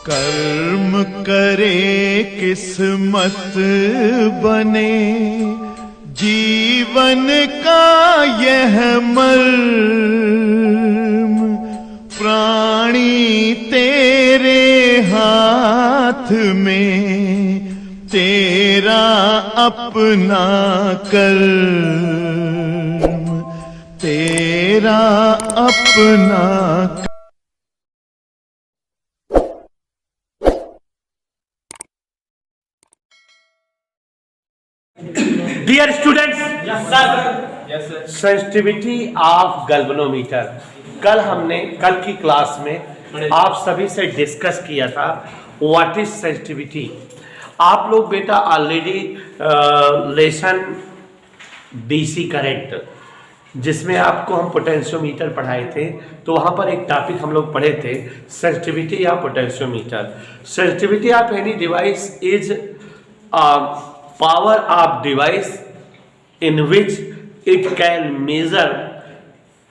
कर्म करे किस्मत बने, जीवन का यह मर्म, प्राणी तेरे हाथ में, तेरा अपना कर्म, तेरा अपना। Dear students, sensitivity of galvanometer. कल की क्लास में आप सभी से डिस्कस किया था व्हाट इज सेंसिटिविटी। आप लोग बेटा ऑलरेडी लेसन डीसी करंट, जिसमें आपको हम पोटेंशियोमीटर पढ़ाए थे, तो वहां पर एक टॉपिक हम लोग पढ़े थे sensitivity of potentiometer. Sensitivity of any device is power of device in which it can measure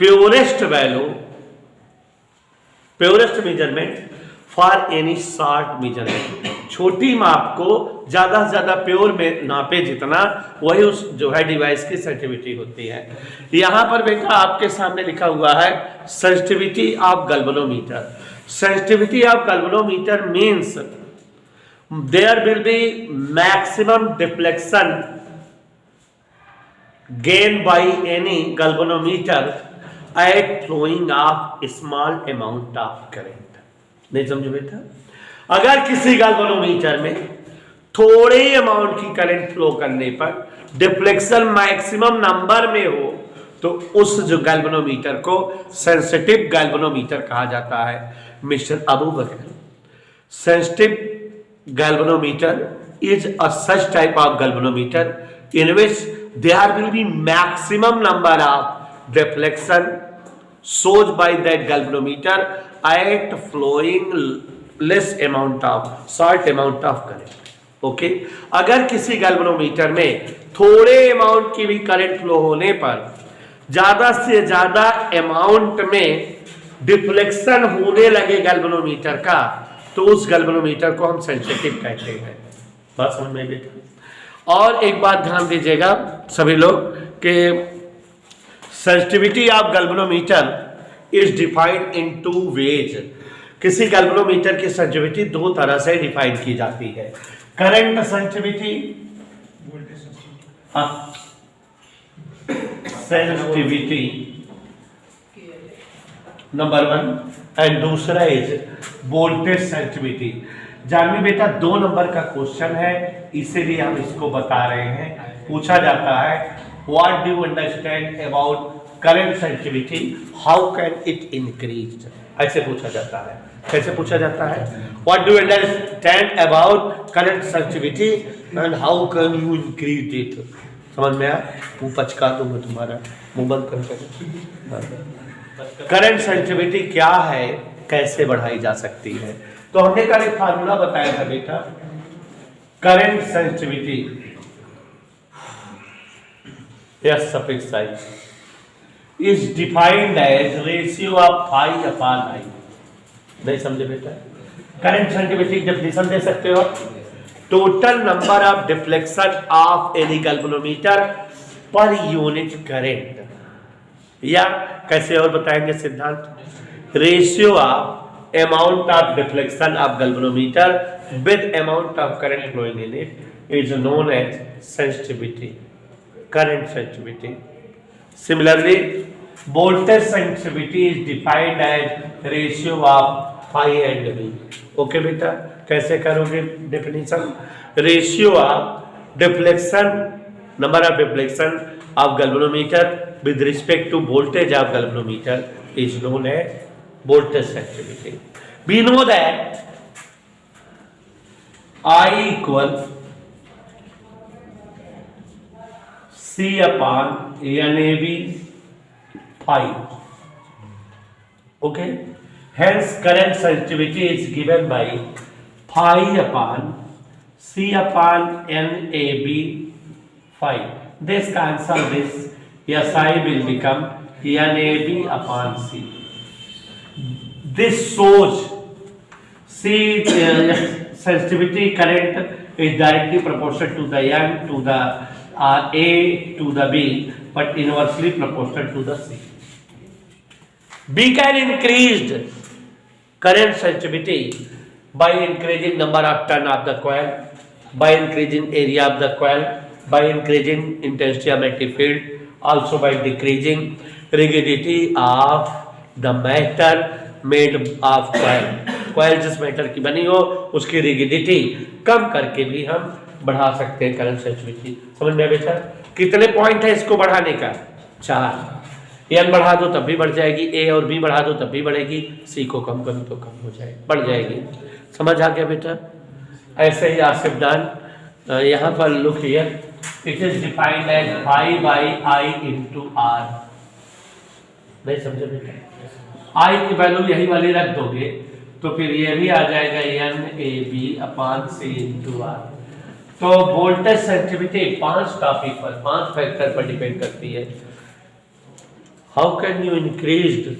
purest measurement for any short measurement। छोटी माप को ज्यादा से ज्यादा प्योर में नापे जितना, वही उस जो है डिवाइस की सेंसिटिविटी होती है। यहां पर बेटा आपके सामने लिखा हुआ है sensitivity of galvanometer. Sensitivity of galvanometer means there will be maximum deflection gained by any galvanometer at flowing of small amount of current। नहीं समझो बेटा, अगर किसी गैल्वेनोमीटर में थोड़े अमाउंट की करंट फ्लो करने पर डिफ्लेक्शन मैक्सिमम नंबर में हो, तो उस जो गैल्वेनोमीटर को सेंसिटिव गैल्वेनोमीटर कहा जाता है। Mister Abu Bakr, sensitive galvanometer is a such type of galvanometer in which there will be maximum number of deflection shown by that galvanometer at flowing less amount of short amount of current। Okay, अगर किसी galvanometer में थोड़े amount की भी current flow होने पर ज्यादा से ज्यादा अमाउंट में डिफ्लेक्शन होने लगे गैल्वेनोमीटर का, तो उस गैल्वेनोमीटर को हम सेंसिटिव कहते हैं। बात समझ में बेटा। और एक बात ध्यान दीजिएगा सभी लोग कि sensitivity of galvanometer is defined in two ways. किसी गैल्वेनोमीटर की सेंसिटिविटी दो तरह से डिफाइन की जाती है। Current sensitivity, sensitivity number 1, and दूसरा इज वोल्टेज सेंसिटिविटी। जानवी बेटा 2 नंबर का क्वेश्चन है, इसीलिए हम इसको बता रहे हैं। पूछा जाता है what do you understand about current sensitivity, how can it increase. ऐसे पूछा जाता है। कैसे पूछा जाता है? What do you understand about current sensitivity and how can you increase it. समझ में आया? मुंह पचका दूंगा तुम्हारा, मुंह बंद कर। करंट सेंसिटिविटी क्या है, कैसे बढ़ाई जा सकती है? तो हमने कल एक फार्मूला बताया था बेटा। Current sensitivity S suffix I is defined as ratio of phi upon I। नहीं समझे बेटा? करंट सेंसिटिविटी डेफिनेशन दे सकते हो, total number of deflection of any galvanometer पर यूनिट करंट, या कैसे और बताएंगे Siddhant, ratio of amount of deflection of galvanometer with amount of current flowing in it is known as sensitivity, current sensitivity. Similarly voltage sensitivity is defined as ratio of phi and v. Okay बेटा, कैसे करोगे definition? Ratio of deflection, number of deflection of galvanometer with respect to voltage of galvanometer is known as voltage sensitivity। We know that I equal C upon NAB phi। Okay, hence current sensitivity is given by phi upon C upon NAB phi। This cancel this, SI will become NAB upon C। This shows C sensitivity current is directly proportional to the M to the A to the B, but inversely proportional to the C. B can increase current sensitivity by increasing number of turn of the coil, by increasing area of the coil, by increasing intensity of magnetic field, also by decreasing rigidity of the matter made of coil. coil जिस metal की बनी हो उसकी rigidity कम करके भी हम बढ़ा सकते हैं करंट सेंसिटिविटी। समझ में बेटा कितने पॉइंट है इसको बढ़ाने का? 4। एन बढ़ा दो तब भी बढ़ जाएगी, ए और बी बढ़ा दो तब भी बढ़ेगी, सी को कम करो तो कम हो जाएगी, बढ़ जाएगी। समझ आ गया बेटा? ऐसे ही आसिफ डान यहाँ पर look here, it is defined as phi by I into R. नहीं समझे बेटा? आई की वैल्यू यही वाली रख दोगे तो फिर ये भी आ जाएगा N A B upon C into R. तो वोल्टेज सेंसिटिविटी 5 टॉपिक पर 5 फैक्टर पर डिपेंड करती है। How can you increase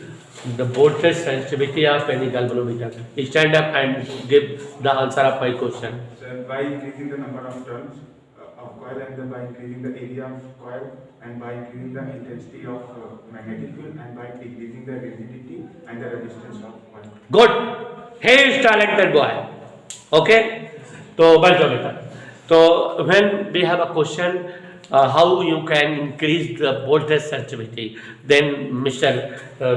the voltage sensitivity of any galvanometer? Stand up and give the answer of my question. By increasing the number of turns of coil and by increasing the area of coil and by increasing the intensity of magnetic field and by decreasing the rigidity and the resistance of coil. Good. He is talented boy. Okay. तो बढ़ जाओ बेटा। तो when we have a question how you can increase the voltage sensitivity, then Mr.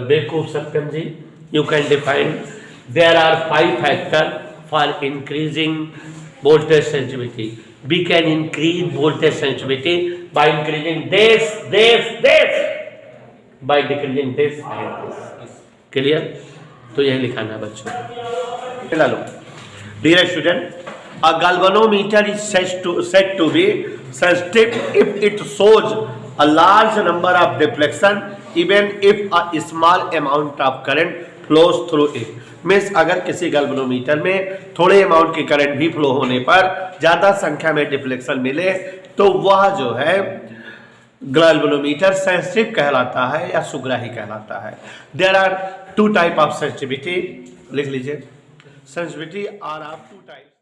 Bekoof Satyam ji, you can define there are 5 factors for increasing voltage sensitivity. We can increase voltage sensitivity by increasing this, by decreasing this and this. Clear? तो यह लिखाना बच्चों। चला लो। Dear student, a galvanometer is said to be sensitive if it shows a large number of deflection, even if a small amount of current flows through it. Means अगर किसी galvanometer में थोड़े amount की करंट भी flow होने पर ज़्यादा संख्या में डिफ्लेक्शन मिले तो वह जो है गैल्वेनोमीटर सेंसिटिव कहलाता है या सुग्राही कहलाता है। There are 2 type of sensitivity, लिख लीजिए। Sensitivity are of 2 type.